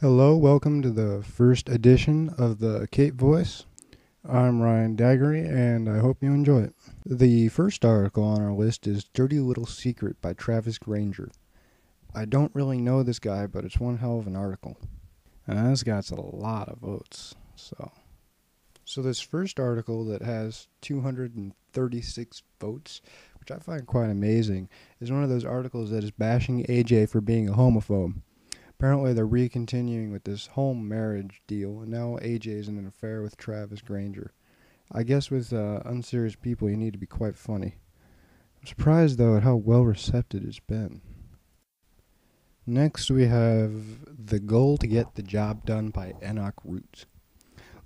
Hello, welcome to the first edition of the Cape Voice. I'm Ryan Dagari, and I hope you enjoy it. The first article on our list is Dirty Little Secret by Travis Granger. I don't really know this guy, but it's one hell of an article. And this guy's a lot of votes. So this first article that has 236 votes, which I find quite amazing, is one of those articles that is bashing AJ for being a homophobe. Apparently, they're recontinuing with this home marriage deal, and now AJ's in an affair with Travis Granger. I guess with unserious people, you need to be quite funny. I'm surprised, though, at how well received it's been. Next, we have The Goal to Get the Job Done by Enoch Root.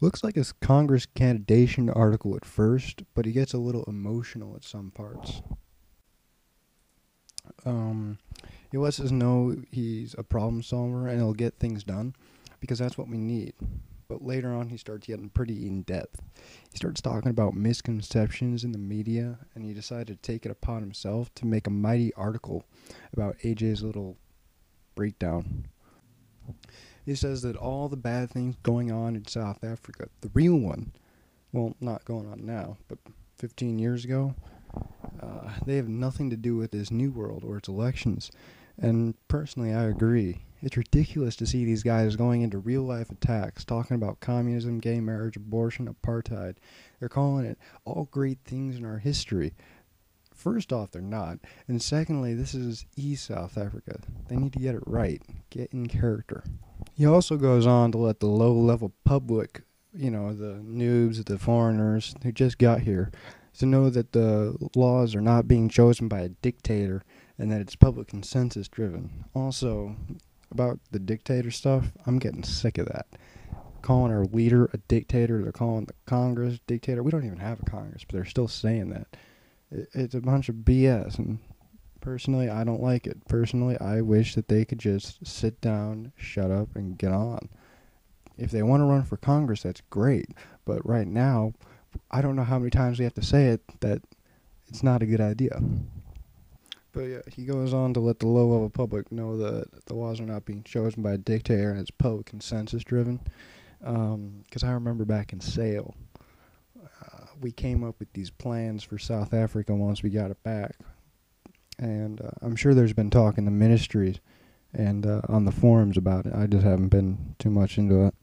Looks like a Congress candidation article at first, but he gets a little emotional at some parts. He lets us know he's a problem solver and he'll get things done because that's what we need. But later on, he starts getting pretty in depth. He starts talking about misconceptions in the media, and he decided to take it upon himself to make a mighty article about AJ's little breakdown. He says that all the bad things going on in South Africa, the real one, well, not going on now, but 15 years ago, they have nothing to do with this new world or its elections. And personally, I agree. It's ridiculous to see these guys going into real life attacks, talking about communism, gay marriage, abortion, apartheid. They're calling it all great things in our history. First off, they're not. And secondly, this is East South Africa. They need to get it right. Get in character. He also goes on to let the low level public, the noobs, the foreigners who just got here, to know that the laws are not being chosen by a dictator and that it's public consensus driven. Also, about the dictator stuff, I'm getting sick of that. Calling our leader a dictator, they're calling the Congress dictator. We don't even have a Congress, but they're still saying that. It's a bunch of BS, and personally, I don't like it. Personally, I wish that they could just sit down, shut up, and get on. If they want to run for Congress, that's great. But right now, I don't know how many times we have to say it that it's not a good idea. But yeah, he goes on to let the low-level public know that the laws are not being chosen by a dictator and it's public consensus driven. Because I remember back in Sale, we came up with these plans for South Africa once we got it back. And I'm sure there's been talk in the ministries and on the forums about it. I just haven't been too much into it.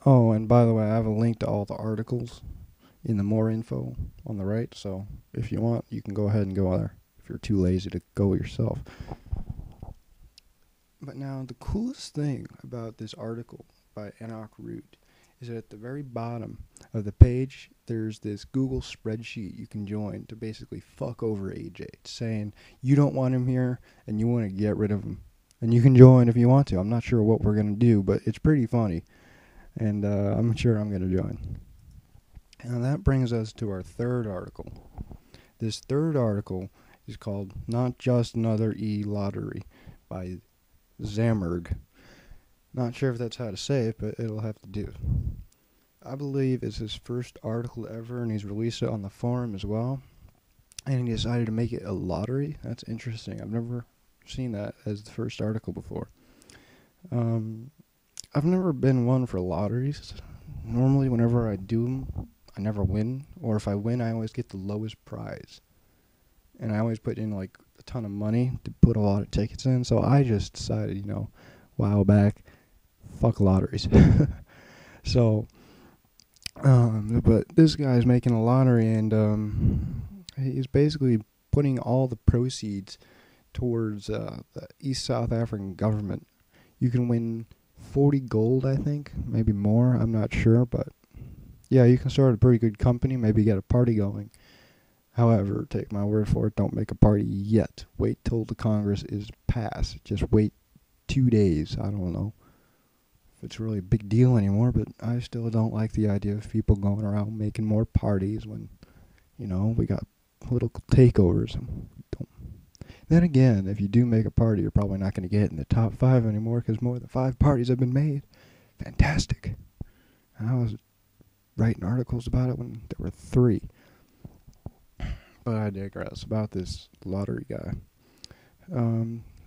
Oh, and by the way, I have a link to all the articles in the more info on the right. So if you want, you can go ahead and go there if you're too lazy to go yourself. But now, the coolest thing about this article by Enoch Root is that at the very bottom of the page, there's this Google spreadsheet you can join to basically fuck over AJ. It's saying you don't want him here and you want to get rid of him. And you can join if you want to. I'm not sure what we're going to do, but it's pretty funny. And I'm sure I'm going to join. And that brings us to our third article. This third article is called Not Just Another E-Lottery by Zammerg. Not sure if that's how to say it, but it'll have to do. I believe it's his first article ever, and he's released it on the forum as well. And he decided to make it a lottery. That's interesting. I've never seen that as the first article before. I've never been one for lotteries. Normally, whenever I do them, I never win. Or if I win, I always get the lowest prize. And I always put in like a ton of money to put a lot of tickets in. So I just decided, a while back, fuck lotteries. So, but this guy's making a lottery, and he's basically putting all the proceeds towards the East South African government. You can win 40 gold, I think, maybe more. I'm not sure, but yeah, you can start a pretty good company, maybe get a party going. However, take my word for it, don't make a party yet. Wait till the Congress is passed. Just wait 2 days. I don't know if it's really a big deal anymore, but I still don't like the idea of people going around making more parties when, we got political takeovers. Don't. Then again, if you do make a party, you're probably not going to get in the top 5 anymore because more than 5 parties have been made. Fantastic. I was writing articles about it when there were 3. But I digress about this lottery guy.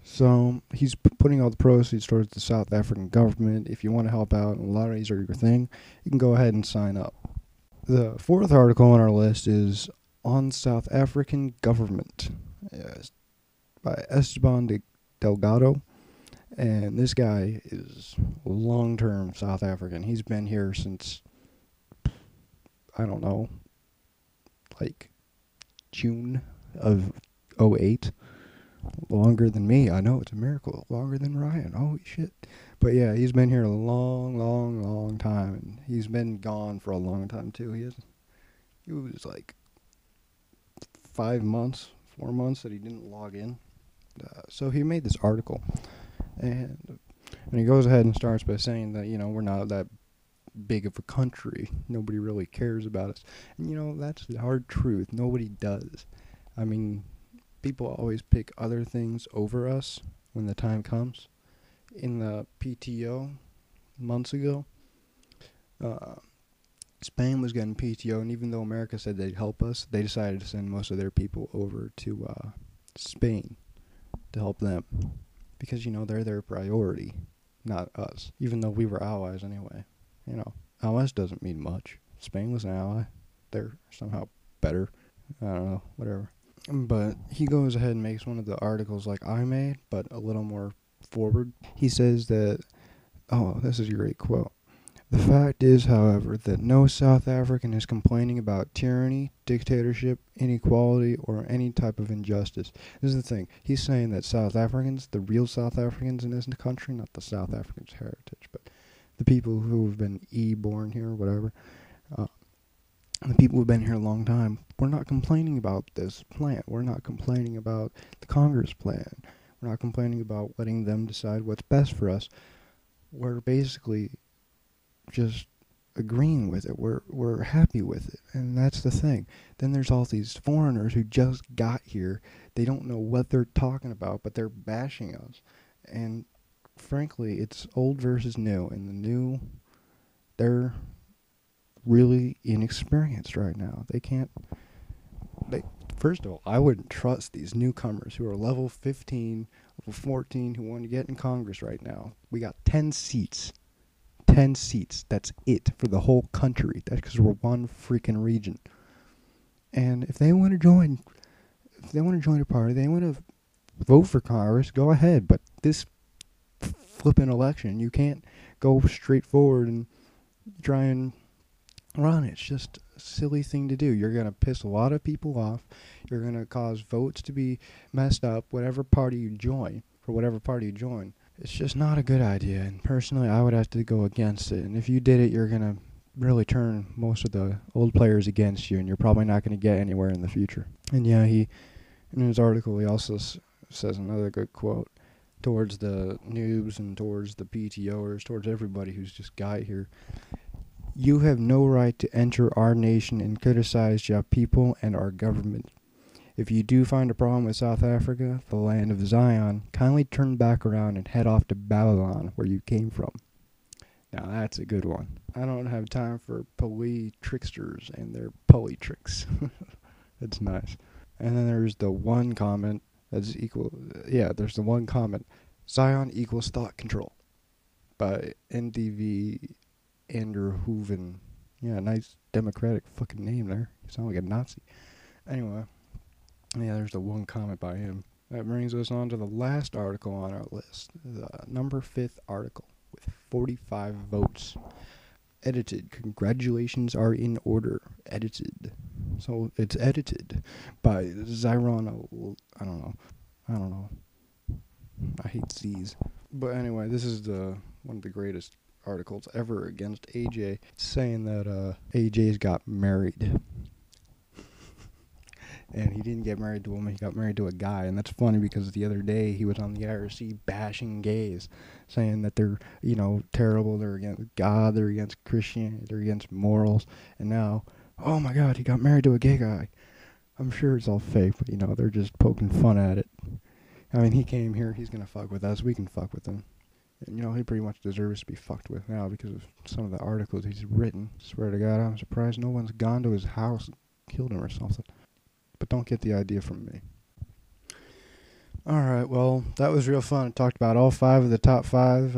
So he's putting all the proceeds towards the South African government. If you want to help out, and a lot of these are your thing, you can go ahead and sign up. The fourth article on our list is On South African Government by Esteban Delgado. And this guy is long-term South African. He's been here since, I don't know, like June of '08. Longer than me. I know, it's a miracle. Longer than Ryan. Holy shit. But yeah, he's been here a long time. And he's been gone for a long time, too. He was like 4 months that he didn't log in. So he made this article. And he goes ahead and starts by saying that, we're not that big of a country. Nobody really cares about us. And, that's the hard truth. Nobody does. I mean, people always pick other things over us when the time comes. In the PTO months ago, Spain was getting PTO, and even though America said they'd help us, they decided to send most of their people over to Spain to help them. Because, they're their priority, not us. Even though we were allies anyway. Allies doesn't mean much. Spain was an ally. They're somehow better. I don't know, whatever. But he goes ahead and makes one of the articles like I made, but a little more forward. He says that, this is a great quote. The fact is, however, that no South African is complaining about tyranny, dictatorship, inequality, or any type of injustice. This is the thing. He's saying that South Africans, the real South Africans in this country, not the South Africans' heritage, but the people who have been born here, whatever, the people who've been here a long time, we're not complaining about this plan. We're not complaining about the Congress plan. We're not complaining about letting them decide what's best for us. We're basically just agreeing with it. We're happy with it, and that's the thing. Then there's all these foreigners who just got here. They don't know what they're talking about, but they're bashing us. And frankly, it's old versus new, and the new, they're really inexperienced right now. First of all, I wouldn't trust these newcomers who are level 15, level 14, who want to get in Congress right now. We got 10 seats. 10 seats. That's it for the whole country. That's because we're one freaking region. And if they want to join a party, they want to vote for Congress, go ahead. But this flipping election, you can't go straight forward and try and run. It's just a silly thing to do. You're going to piss a lot of people off. You're going to cause votes to be messed up, whatever party you join. It's just not a good idea, and personally, I would have to go against it. And if you did it, you're going to really turn most of the old players against you, and you're probably not going to get anywhere in the future. And yeah, in his article, he also says another good quote towards the noobs and towards the PTOers, towards everybody who's just got here. You have no right to enter our nation and criticize your people and our government. If you do find a problem with South Africa, the land of Zion, kindly turn back around and head off to Babylon, where you came from. Now that's a good one. I don't have time for pulley tricksters and their pulley tricks. That's nice. And then there's the one comment that's equal. Yeah, there's the one comment. Zion equals thought control by NDV Andrew Hooven. Yeah, nice democratic fucking name there. You sound like a Nazi. Anyway. Yeah, there's the one comment by him. That brings us on to the last article on our list. The number 5th article with 45 votes. Edited. Congratulations are in order. Edited. So it's edited by Zyron. I don't know. I hate Z's. But anyway, this is one of the greatest articles ever against AJ. It's saying that AJ's got married. And he didn't get married to a woman, he got married to a guy. And that's funny because the other day he was on the IRC bashing gays, saying that they're, terrible, they're against God, they're against Christianity, they're against morals. And now, oh my God, he got married to a gay guy. I'm sure it's all fake, but, they're just poking fun at it. I mean, he came here, he's going to fuck with us, we can fuck with him. And, he pretty much deserves to be fucked with now because of some of the articles he's written. Swear to God, I'm surprised no one's gone to his house and killed him or something. But don't get the idea from me. All right, well, that was real fun. I talked about all five of the top five.